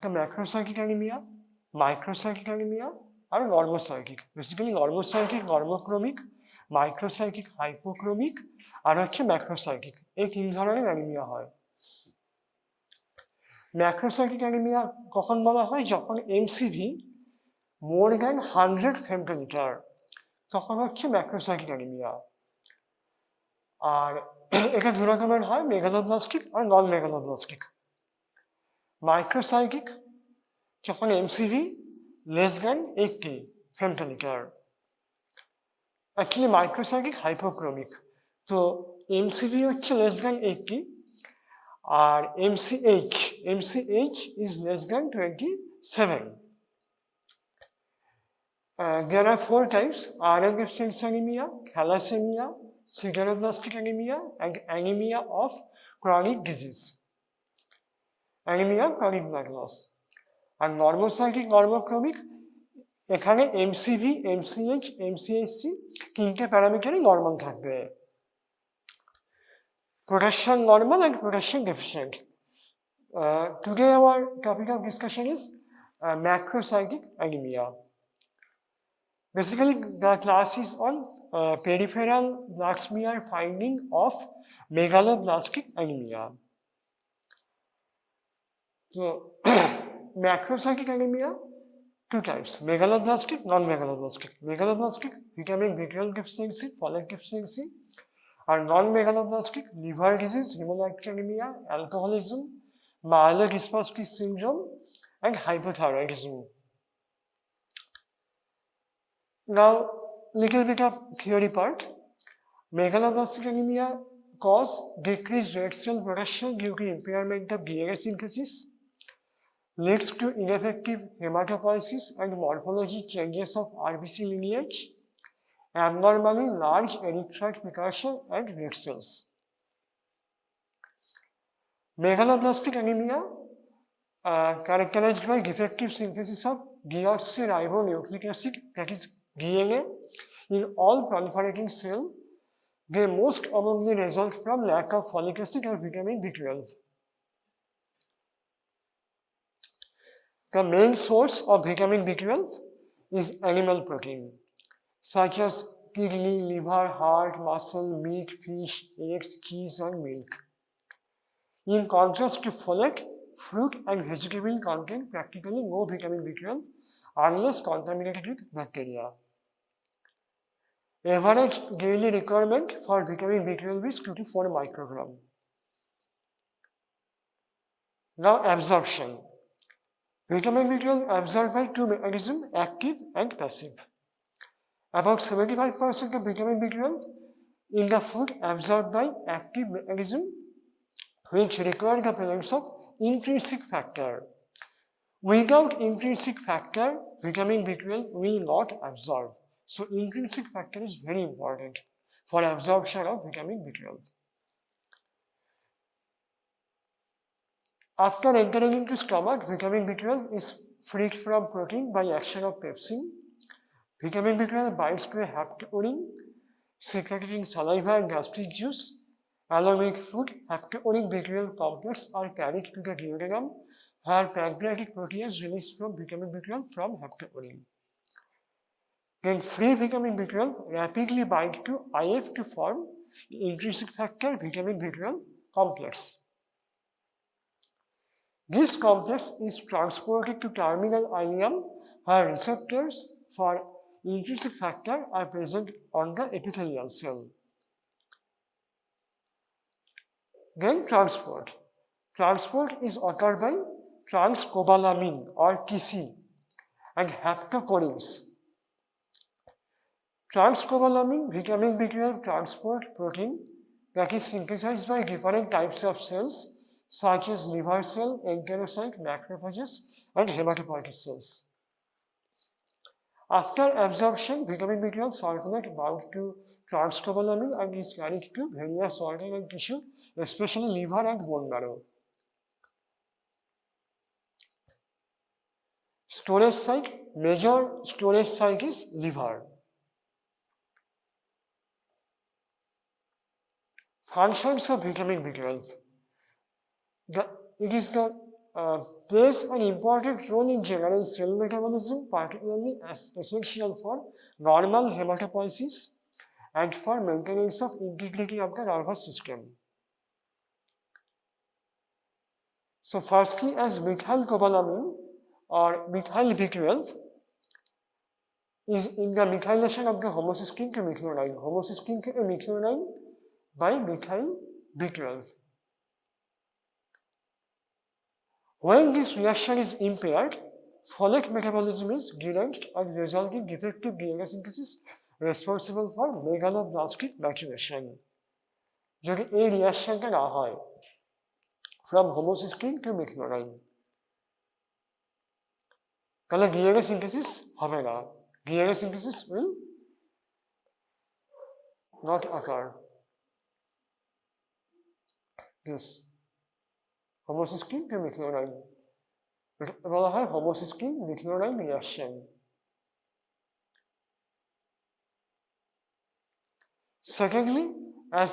The macrocytic anemia, microcytic anemia, and normocytic. Basically, normocytic, normochromic, microcytic, hypochromic, আর হচ্ছে macrocytic. এই তিন ধরনের anaemia হয়। ম্যাক্রোসাইটিক অ্যানিমিয়া কখন বলা হয়? যখন এমসিভি মোর দ্যান 100 ফেমটোলিটার, তখন হচ্ছে ম্যাক্রোসাইটিক অ্যানিমিয়া। আর এটা দু রকমের হয়, মেগালোব্লাস্টিক আর নন মেগালোব্লাস্টিক। মাইক্রোসাইটিক যখন MCV less than 80 femtolitre. Actually microcytic hypochromic. তো এমসিভি হচ্ছে লেস দ্যান 80 আর MCH is less than 27. There are 4 types: iron deficiency anemia, thalassemia, sideroblastic anemia, and anemia of chronic disease. Anemia of chronic blood loss. আর normocytic, normochromic, এখানে MCV, MCH, MCHC তিনটে প্যারামিটারই normal থাকবে। Potassium normal and potassium deficient. Today our topic of discussion is macrocytic anemia. Basically, the class is on peripheral blood smear finding of megaloblastic anemia. So, macrocytic anemia, 2 types: megaloblastic, non-megaloblastic. Megaloblastic, vitamin B12 deficiency, folate deficiency. Are non-megaloblastic, liver disease, hemolytic anemia, alcoholism, myelodysplastic syndrome, and hypothyroidism. Now, little bit of theory part. Megaloblastic anemia cause decreased red cell production due to impairment of DNA synthesis, leads to ineffective hematopoiesis and morphology changes of RBC lineage, abnormally large erythroid precursor and red cells. Megaloblastic anemia characterized by defective synthesis of deoxyribonucleic acid, that is DNA, in all proliferating cell. They most commonly result from lack of folic acid or vitamin B12. The main source of vitamin B12 is animal protein, such as kidney, liver, heart, muscle, meat, fish, eggs, cheese, and milk. In contrast to folate, fruit and vegetable contain practically no vitamin B12 unless contaminated with bacteria. Average daily requirement for vitamin B12 is 2 to 4 microgram. Now, absorption. Vitamin B12 absorbed by 2 mechanisms, active and passive. About 75% of vitamin B12 in the food absorbed by active mechanism, which require the presence of intrinsic factor. Without intrinsic factor, vitamin B12 will not absorb. So intrinsic factor is very important for absorption of vitamin B12. After entering into stomach, vitamin B12 is freed from protein by action of pepsin. Vitamin B12 binds to a haptourine, secreted in saliva and gastric juice. Along with food, haptourine B12 complex are carried to the duodenum, where pancreatic proteins released from vitamin B12 from haptourine. Then free vitamin B12 rapidly bind to IF to form the intrinsic factor vitamin B12 complex. This complex is transported to terminal ileum, where receptors for intrinsic factor are present on the epithelial cell. Then transport. Transport is occurred by transcobalamin or TC and haptocorins. Transcobalamin, vitamin B12 transport protein that is synthesized by different types of cells such as liver cell, enterocyte, macrophages, and hematopoietic cells. After absorption, vitamin B12 circulates bound to transcobalamin and is carried to various organ and tissue, especially liver and bone marrow. Storage site, major storage site is liver. Functions of vitamin B12. It is the plays an important role in general cell metabolism, particularly as essential for normal hematopoiesis and for maintenance of integrity of the nervous system. So firstly, as methylcobalamin or methyl B12 is in the methylation of the homocysteine to methionine, homocysteine to methionine by methyl B12. When this reaction is impaired, folate metabolism is deranged and resulting defective DNA synthesis responsible for megaloblastic maturation. যদি এই রিঅ্যাকশনটা না হয় from homocysteine to methionine, তাহলে DNA synthesis হবে না. DNA synthesis will not occur. This homocysteine to methionine. বলা হয় homocysteine methionine reaction. Secondly, as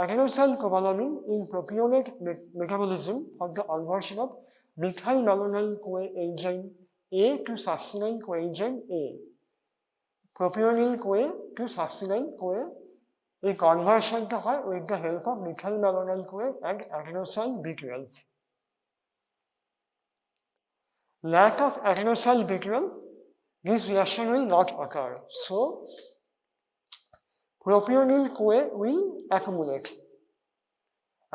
adenosylcobalamin in propionate metabolism of the conversion of methylmalonyl-CoA enzyme A to succinyl coenzyme A. Propionyl-CoA to succinyl-CoA. A conversion to হয় with the help of methylmalonyl-CoA and adenosyl B12. Lack of adenosyl B12, this reaction will not occur. So, propionyl-CoA will accumulate.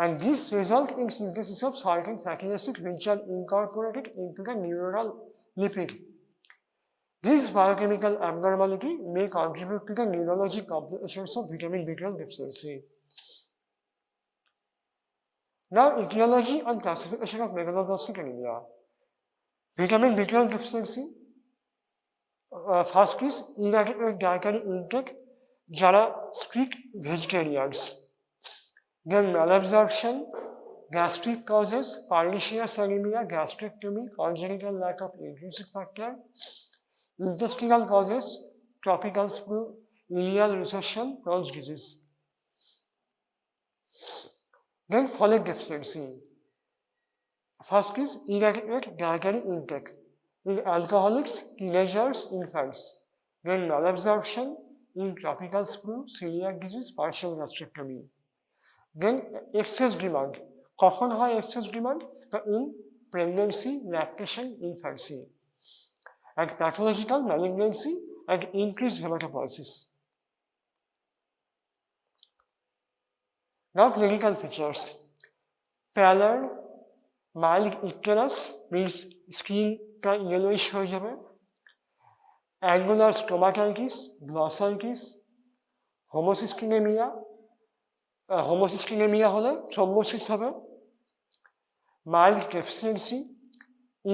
And this results in synthesis of certain fatty acids which are incorporated into the neural lipid. This biochemical abnormality may contribute to the neurological complications of vitamin B12 deficiency. Now, etiology and classification of megaloblastic anemia. Vitamin B12 deficiency. First is inadequate dietary intake, যারা strict vegetarians. Then malabsorption, gastric causes, pernicious anemia, gastrectomy, congenital lack of intrinsic factor, intestinal causes, tropical flu, ileal recession, Crohn's disease. Then folate deficiency. First is inadequate dietary intake in alcoholics, teenagers, infants. Then malabsorption in tropical flu, celiac disease, partial gastrectomy. Then excess demand. কখন হয় excess demand? In pregnancy, lactation, infancy. And pathological malignancy and increased hematopoiesis. Now clinical features. Pallor, mild icterus means skin yellowish হয়ে যাবে. Angular stomatitis, glossitis, homocysteinemia, homocysteinemia হলে thrombosis হবে. Mild deficiency,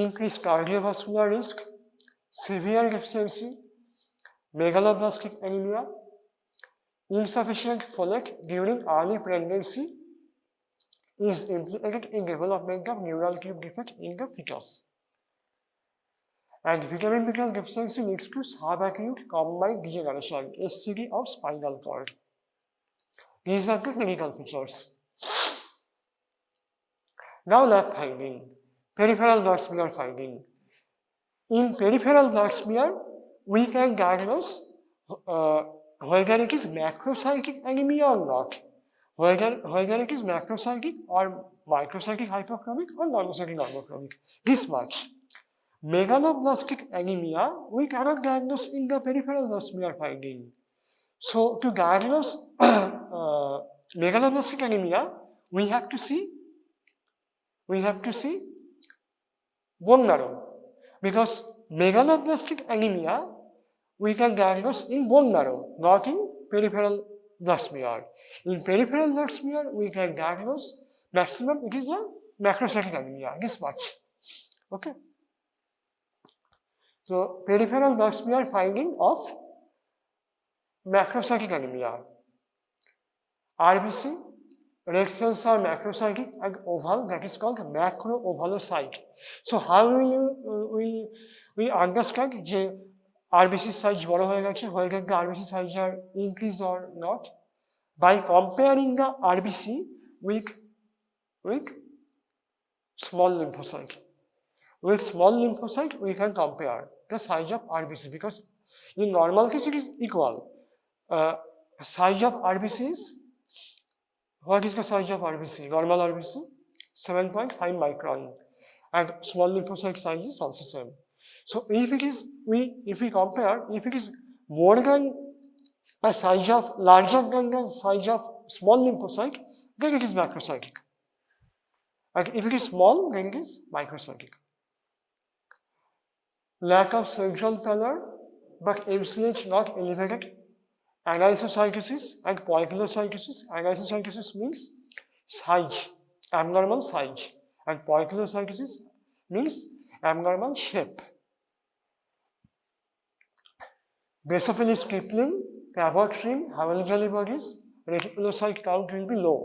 increased cardiovascular risk, severe deficiency, megaloblastic anemia, insufficient folate during early pregnancy is implicated in development of neural tube defect in the fetus. And vitamin B12 deficiency leads to subacute combined degeneration, SGD of spinal cord. These are the clinical features. Now lab finding, peripheral blood smear finding. In peripheral blood smear, we can diagnose whether it is macrocytic anemia or not, whether it is macrocytic or microcytic hypochromic or normocytic normochromic. This much. Megaloblastic anemia, we cannot diagnose in the peripheral blood smear finding. So to diagnose megaloblastic anemia, we have to see bone marrow. Because megaloblastic anemia, we can diagnose in bone marrow, not in peripheral blood smear. In peripheral blood smear, we can diagnose maximum it is a macrocytic anemia, this much. Okay. So peripheral blood smear finding of macrocytic anemia. RBC, red cells are macrocytic and oval, that is called macro-ovalocyte. So how will we understand যে RBC size বড় হয়ে গেছে, whether the RBC size are increased or not? By comparing the RBC with small lymphocyte. With small lymphocyte, we can compare the size of RBC because in normal case it is equal. Size of RBC is, what is the size of RBC? Normal RBC? 7.5 micron. And small lymphocyte size is also same. So if we compare, if it is more than a size of, larger than the size of small lymphocyte, then it is macrocytic. And if it is small, then it is microcytic. Lack of central pallor, but MCH not elevated. Anisocytosis and poikilocytosis. Anisocytosis means size, abnormal size. And poikilocytosis means abnormal shape. Basophilus crippling, cavotrin, Havelli bodies, reticulocyte count will be low.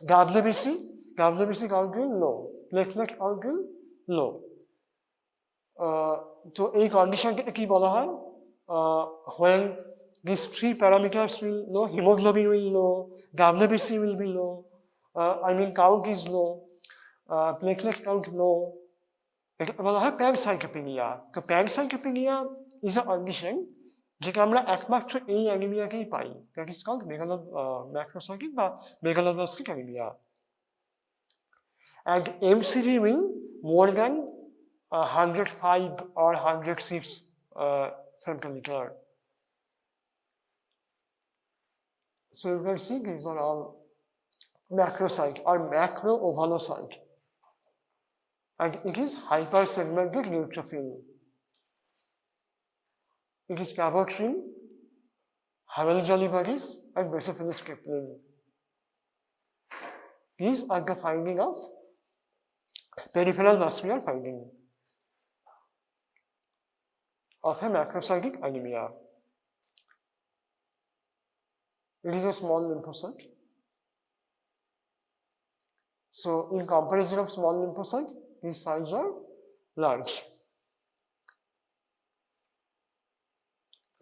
WBC count will low. Platelet count will low. So এই কন্ডিশনটাকে কি বলা হয়? When these three parameters will low, hemoglobin will low, WBC will be low, count is low, platelet count low. এটা বলা হয় pancytopenia. তো pancytopenia is a condition যেটা আমরা একমাত্র এই অ্যানিমিয়াকেই পাই। That is called macrocytic বা megaloblastic anemia. And MCV will more than 105 or 106 femtoliter. So you can see these are all macrocyte or macroovalocyte. And it is hypersegmented neutrophil. It is cavotrin, Havelli bodies, and Basophilus crippling. These are the finding of peripheral vascular finding of a macrocytic anemia. It is a small lymphocyte. So in comparison of small lymphocyte, these sizes are large.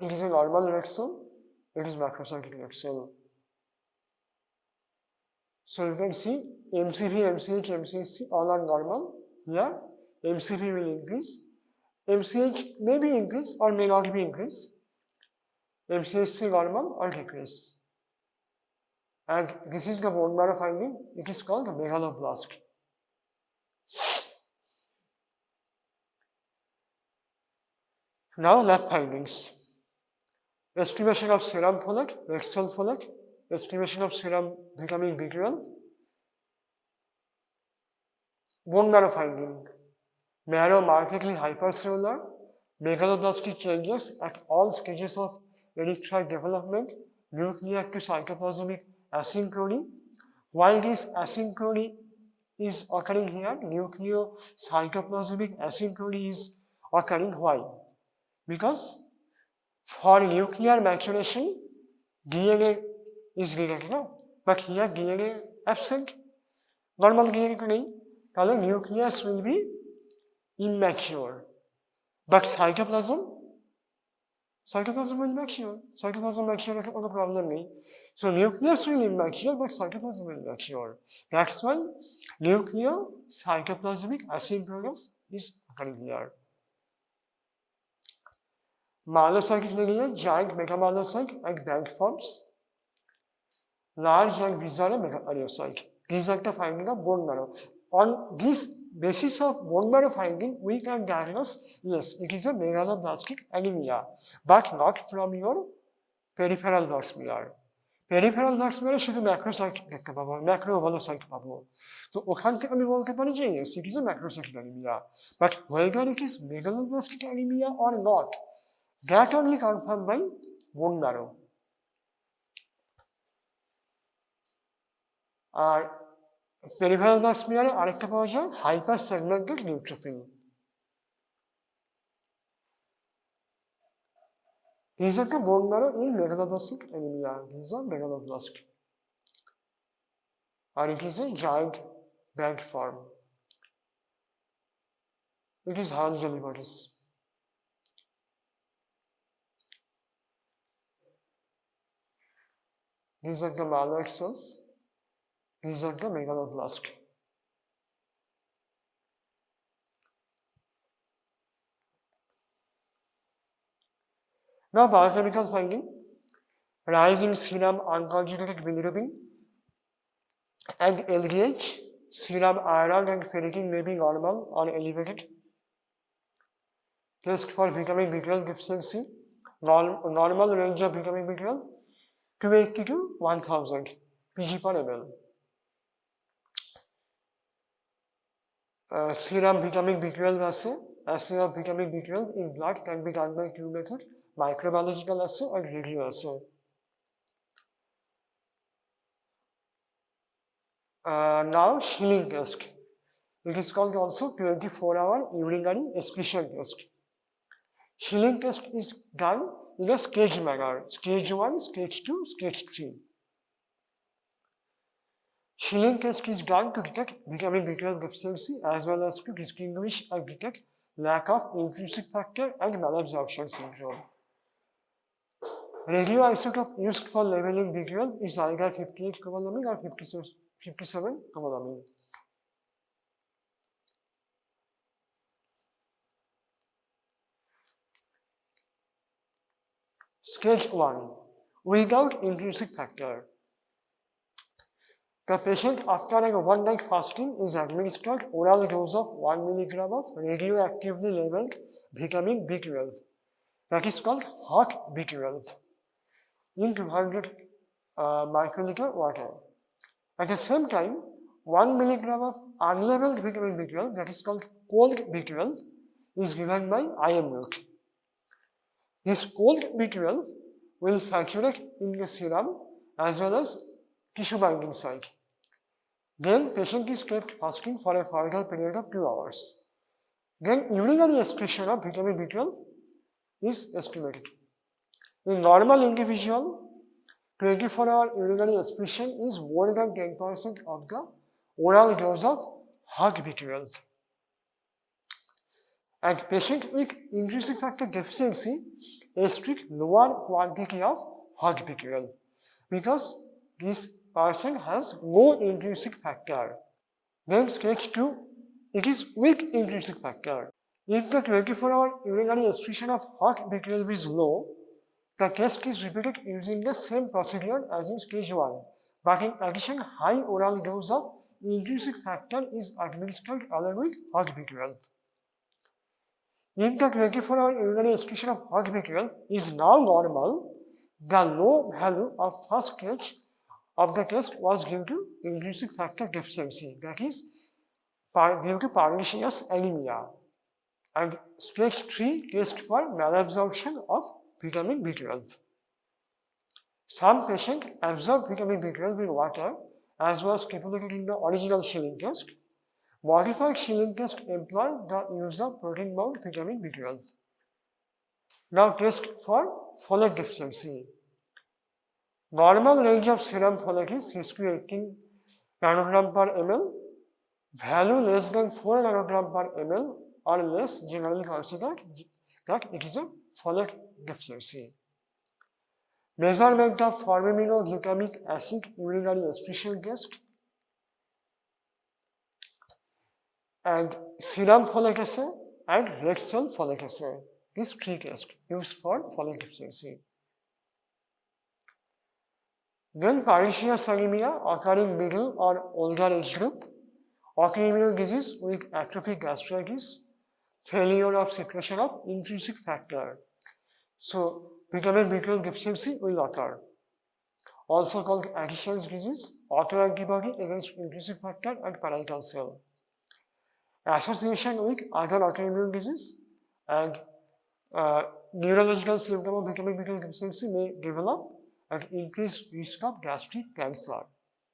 It is a normal red cell, it is macrocytic red cell. So you can see MCV, MCH, MCHC all are normal. Here, MCV will increase. MCH may be increased or may not be increased. MCHC normal or decrease. And this is the bone marrow finding. It is called the megaloblast. Now lab findings. Estimation of serum folate, rectal folate, estimation of serum vitamin B12. Bone marrow finding. Marrow markedly hypercellular, megaloblastic changes at all stages of erythroid development, nuclear to cytoplasmic asynchrony. Why this asynchrony is occurring here? Nucleocytoplasmic asynchrony is occurring. Why? Because for nuclear maturation, DNA is needed, but here DNA absent. Normal DNA to nahi, then nucleus will be immature. But cytoplasm will mature. Cytoplasm mature, no problem. So nucleus will immature, but cytoplasm will mature. That's why nucleocytoplasmic asynchronous is occurring here. Myelocytic linear, giant megamyelocyte and band forms. Large and visceral megakaryocyte. These are the finding of bone marrow. On this basis of bone marrow finding, we can diagnose, yes, it is a megaloblastic anemia, but not from your peripheral blood smear. Peripheral blood smear শুধু macrocytic দেখতে পাবো, macroovalocyte পাবো। তো ওখান থেকে আমি বলতে পারি যে yes, it is a macrocytic anemia. But whether it is megaloblastic anemia or not, that only confirmed by bone marrow. R peripheral blood smear আরেকটা পাওয়া যায় hypersegmented neutrophil. These are the bone marrow in megaloblastic anemia. These are megaloblastic. And it is a giant band form. It is Havelli bodies. These are the myeloid cells. These are the megaloblast. Now biochemical finding, rise in serum unconjugated bilirubin and LDH, serum iron and ferritin may be normal or elevated. Test for vitamin B12 deficiency, normal range of vitamin B12 280 to 1000 pg per ml. Serum vitamin B12 assay of vitamin B12 in blood can be done by two methods, microbiological assay and radio assay. Now Schilling test. It is called also 24-hour urinary excretion test. Schilling test is done in a stage manner, stage 1, stage 2, stage 3. Schilling test is done to detect vitamin B12 deficiency as well as to distinguish and detect lack of intrinsic factor and malabsorption syndrome. Radioisotope used for leveling B12 is either 58-cobalamin or 57-cobalamin. Stage 1. Without intrinsic factor. The patient after a one-night fasting is administered oral dose of 1 mg of radioactively labeled vitamin B12. That is called hot B12 in 200 microliter water. At the same time, 1 mg of unlabeled vitamin B12, that is called cold B12, is given by IM route. This cold B12 will saturate in the serum as well as tissue binding site. Then patient is kept fasting for a further period of 2 hours. Then urinary excretion of vitamin B12 is estimated. In normal individual, 24-hour urinary excretion is more than 10% of the oral dose of hot B12. And patient with intrinsic factor deficiency excrete lower quantity of hot B12 because this person has no intrinsic factor. Then stage 2, it is with intrinsic factor. If the 24-hour urinary excretion of hot B12 is low, the test is repeated using the same procedure as in stage 1, but in addition, high oral dose of intrinsic factor is administered along with hot B12. If the 24-hour urinary excretion of hot B12 is now normal, the low value of first stage of the test was due to intrinsic factor deficiency, that is due to pernicious anemia. And stage 3 test for malabsorption of vitamin B12. Some patients absorb vitamin B12 in water as was stipulated in the original Schilling test. Modified Schilling test employ the use of protein-bound vitamin B12. Now test for folate deficiency. Normal range of serum folate is 6 to 18 nanogram per ml. Value less than 4 nanogram per ml or less generally considered that it is a folate deficiency. Measurement of formaminoglutamic acid urinary excretion test and serum folate assay and red cell folate assay. These 3 tests used for folate deficiency. Then pernicious anemia occurring middle or older age group, autoimmune disease with atrophic gastritis, failure of secretion of intrinsic factor. So vitamin B12 deficiency will occur. Also called Addison's disease, autoantibody against intrinsic factor and parietal cell. Association with other autoimmune disease and neurological symptom of vitamin B12 deficiency may develop and increase risk of gastric cancer.